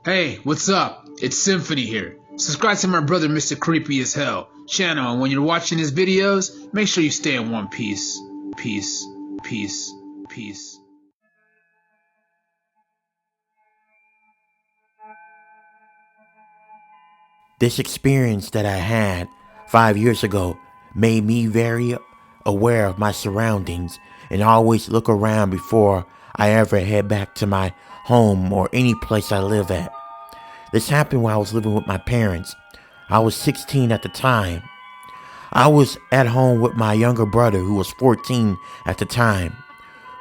Hey, what's up? It's Symphony here. Subscribe to my brother Mr. Creepy as Hell channel, and when you're watching his videos, make sure you stay in one piece. Peace, peace, peace. This experience that I had 5 years ago made me very aware of my surroundings and always look around before I ever head back to my home or any place I live at. This happened while I was living with my parents. I was 16 at the time. I was at home with my younger brother who was 14 at the time.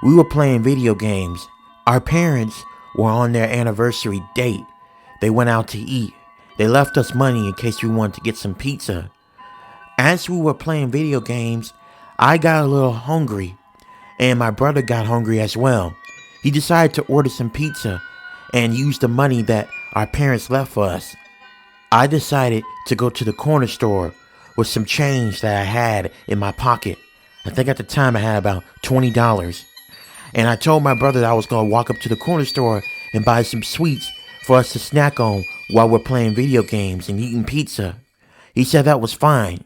We were playing video games. Our parents were on their anniversary date. They went out to eat. They left us money in case we wanted to get some pizza. As we were playing video games, I got a little hungry, and my brother got hungry as well. He decided to order some pizza and use the money that our parents left for us. I decided to go to the corner store with some change that I had in my pocket. I think at the time I had about $20. And I told my brother that I was going to walk up to the corner store and buy some sweets for us to snack on while we're playing video games and eating pizza. He said that was fine.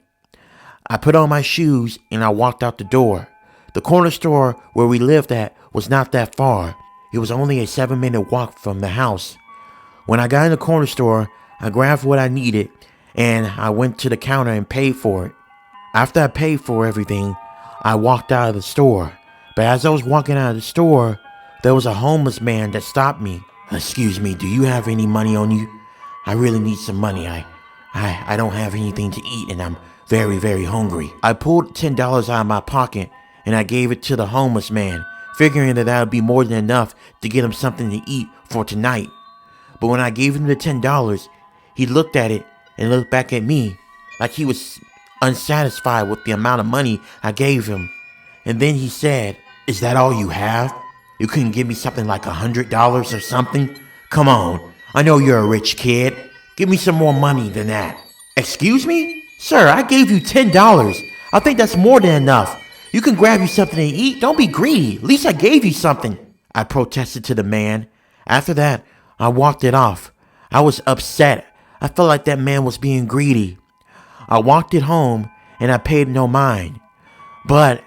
I put on my shoes and I walked out the door. The corner store where we lived at was not that far. It was only a 7-minute walk from the house. When I got in the corner store, I grabbed what I needed and I went to the counter and paid for it. After I paid for everything, I walked out of the store. But as I was walking out of the store, there was a homeless man that stopped me. "Excuse me, do you have any money on you? I really need some money. I don't have anything to eat and I'm very, very hungry." I pulled $10 out of my pocket and I gave it to the homeless man, figuring that would be more than enough to get him something to eat for tonight. But when I gave him the $10, he looked at it and looked back at me like he was unsatisfied with the amount of money I gave him. And then he said, "Is that all you have? You couldn't give me something like $100 or something? Come on, I know you're a rich kid. Give me some more money than that." "Excuse me? Sir, I gave you $10. I think that's more than enough. You can grab you something to eat. Don't be greedy. At least I gave you something," I protested to the man. After that, I walked it off. I was upset. I felt like that man was being greedy. I walked it home and I paid no mind. But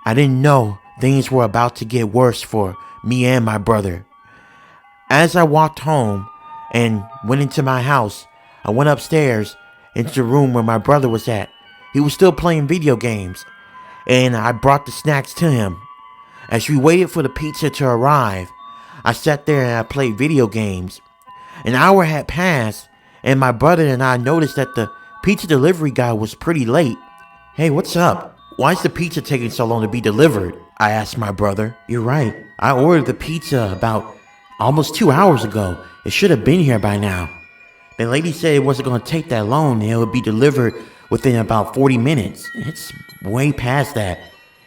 I didn't know things were about to get worse for me and my brother. As I walked home and went into my house, I went upstairs into the room where my brother was at. He was still playing video games, and I brought the snacks to him. As we waited for the pizza to arrive, I sat there and I played video games. An hour had passed, and my brother and I noticed that the pizza delivery guy was pretty late. "Hey, what's up? Why is the pizza taking so long to be delivered?" I asked my brother. "You're right. I ordered the pizza about almost 2 hours ago. It should have been here by now. The lady said it wasn't going to take that long and it would be delivered within about 40 minutes. It's way past that.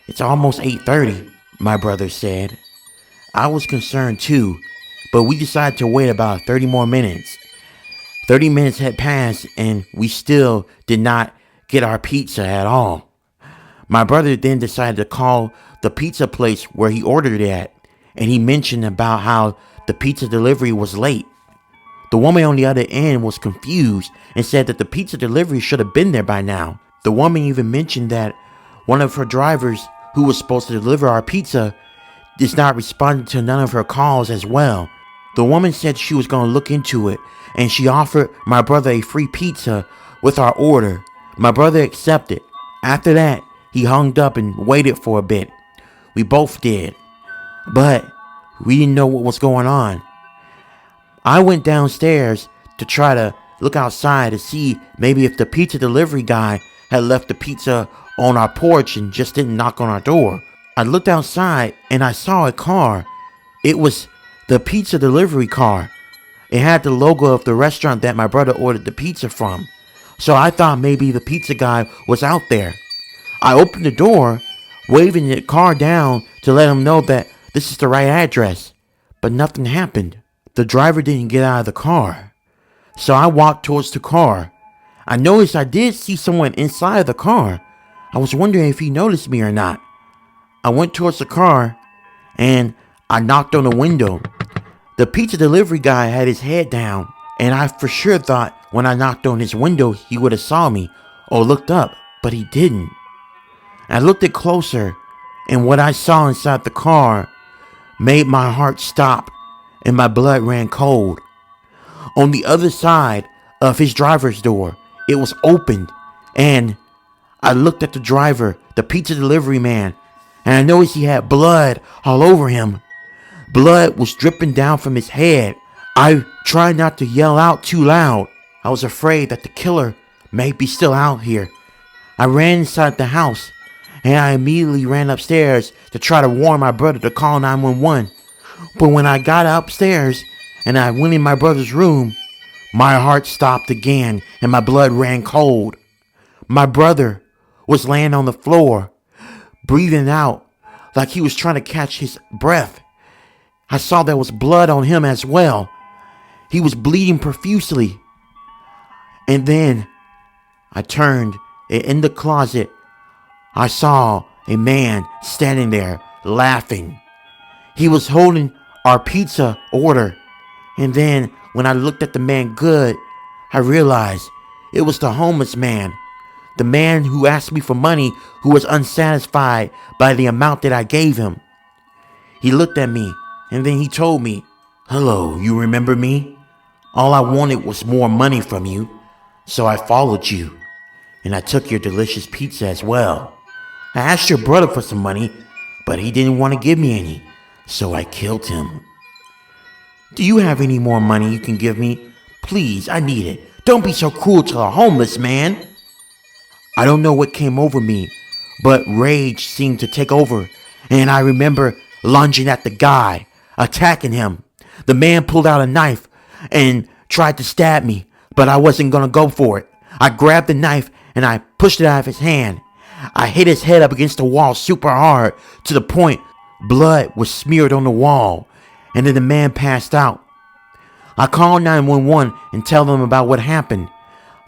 It's almost 8:30, my brother said. I was concerned too, but we decided to wait about 30 more minutes. 30 minutes had passed and we still did not get our pizza at all. My brother then decided to call the pizza place where he ordered it at, and he mentioned about how the pizza delivery was late. The woman on the other end was confused and said that the pizza delivery should have been there by now. The woman even mentioned that one of her drivers who was supposed to deliver our pizza is not responding to none of her calls as well. The woman said she was going to look into it, and she offered my brother a free pizza with our order. My brother accepted. After that, he hung up and waited for a bit. We both did. But we didn't know what was going on. I went downstairs to try to look outside to see maybe if the pizza delivery guy had left the pizza on our porch and just didn't knock on our door. I looked outside and I saw a car. It was the pizza delivery car. It had the logo of the restaurant that my brother ordered the pizza from. So I thought maybe the pizza guy was out there. I opened the door, waving the car down to let him know that this is the right address. But nothing happened. The driver didn't get out of the car. So I walked towards the car. I noticed I did see someone inside of the car. I was wondering if he noticed me or not. I went towards the car and I knocked on the window. The pizza delivery guy had his head down, and I for sure thought when I knocked on his window he would have saw me or looked up, but he didn't. I looked at closer, and what I saw inside the car made my heart stop and my blood ran cold. On the other side of his driver's door, it was opened, and I looked at the driver, the pizza delivery man, and I noticed he had blood all over him. Blood was dripping down from his head. I tried not to yell out too loud. I was afraid that the killer may be still out here. I ran inside the house, and I immediately ran upstairs to try to warn my brother to call 911. But when I got upstairs and I went in my brother's room, my heart stopped again and my blood ran cold. My brother was laying on the floor, breathing out like he was trying to catch his breath. I saw there was blood on him as well. He was bleeding profusely. And then I turned, and in the closet, I saw a man standing there laughing. He was holding our pizza order. And then when I looked at the man good, I realized it was the homeless man. The man who asked me for money, who was unsatisfied by the amount that I gave him. He looked at me, and then he told me, "Hello, you remember me? All I wanted was more money from you, so I followed you, and I took your delicious pizza as well. I asked your brother for some money, but he didn't want to give me any, so I killed him. Do you have any more money you can give me? Please, I need it. Don't be so cruel to a homeless man." I don't know what came over me, but rage seemed to take over, and I remember lunging at the guy, attacking him. The man pulled out a knife and tried to stab me, but I wasn't gonna go for it. I grabbed the knife and I pushed it out of his hand. I hit his head up against the wall super hard to the point blood was smeared on the wall, and then the man passed out. I called 911 and tell them about what happened.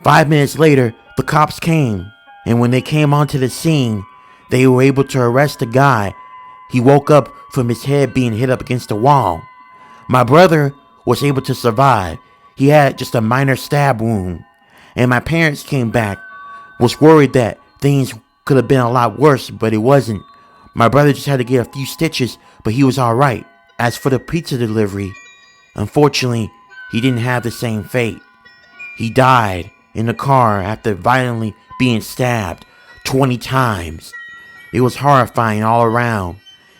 5 minutes later, the cops came, and when they came onto the scene, they were able to arrest the guy. He woke up from his head being hit up against the wall. My brother was able to survive. He had just a minor stab wound. And my parents came back, was worried that things could have been a lot worse, but it wasn't. My brother just had to get a few stitches, but he was alright. As for the pizza delivery, unfortunately, he didn't have the same fate. He died in the car after violently being stabbed 20 times. It was horrifying all around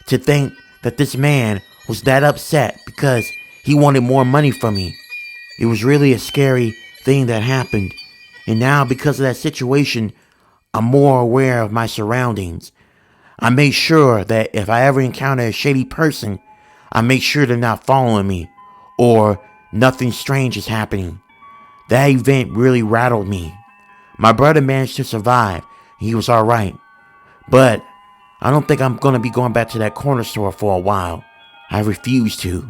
to think that this man was that upset because he wanted more money from me. It was really a scary thing that happened. And now because of that situation, I'm more aware of my surroundings. I make sure that if I ever encounter a shady person, I make sure they're not following me or nothing strange is happening. That event really rattled me. My brother managed to survive. He was alright. But I don't think I'm going to be going back to that corner store for a while. I refuse to.